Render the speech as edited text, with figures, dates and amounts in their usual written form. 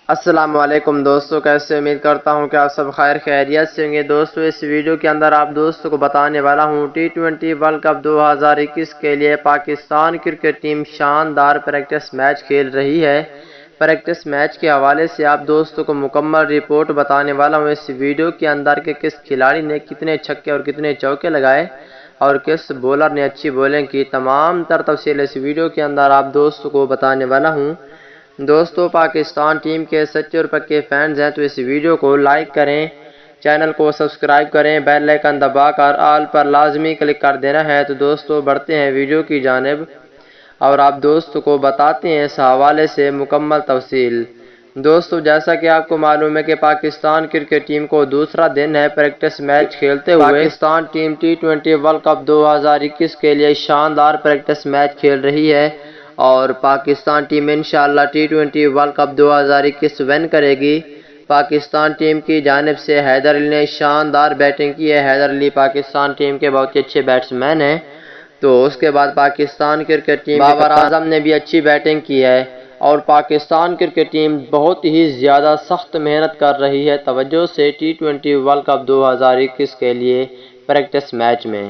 السلام علیکم دوستو، کیسے امید کرتا ہوں کہ آپ سب خیر خیریت سے ہوں گے۔ دوستو اس ویڈیو کے اندر آپ دوستوں کو بتانے والا ہوں T20 ورلڈ کپ 2021 کے لیے پاکستان کرکٹ ٹیم شاندار پریکٹس میچ کھیل رہی ہے۔ پریکٹس میچ کے حوالے سے آپ دوستوں کو مکمل رپورٹ بتانے والا ہوں اس ویڈیو کے اندر کہ کس کھلاڑی نے کتنے چھکے اور کتنے چوکے لگائے اور کس بولر نے اچھی بولنگ کی۔ تمام تر تفصیل اس ویڈیو کے اندر آپ دوستوں کو بتانے والا ہوں۔ دوستو پاکستان ٹیم کے سچے اور پکے فینز ہیں تو اس ویڈیو کو لائک کریں، چینل کو سبسکرائب کریں، بیل آئیکن دبا کر آل پر لازمی کلک کر دینا ہے۔ تو دوستو بڑھتے ہیں ویڈیو کی جانب اور آپ دوستوں کو بتاتے ہیں اس حوالے سے مکمل تفصیل۔ دوستو جیسا کہ آپ کو معلوم ہے کہ پاکستان کرکٹ ٹیم کو دوسرا دن ہے پریکٹس میچ کھیلتے ہوئے۔ Pakistan team T20 world cup 2021 کے لیے شاندار پریکٹس میچ کھیل رہی ہے اور پاکستان ٹیم انشاءاللہ T20 ورلڈ کپ 2021 ون کرے گی۔ پاکستان ٹیم کی جانب سے حیدر علی نے شاندار بیٹنگ کی ہے۔ حیدر علی پاکستان ٹیم کے بہت ہی اچھے بیٹسمین ہیں۔ تو اس کے بعد پاکستان کرکٹ ٹیم بابر اعظم نے بھی اچھی بیٹنگ کی ہے اور پاکستان کرکٹ ٹیم بہت ہی زیادہ سخت محنت کر رہی ہے توجہ سے T20 ورلڈ کپ 2021 کے لیے پریکٹس میچ میں۔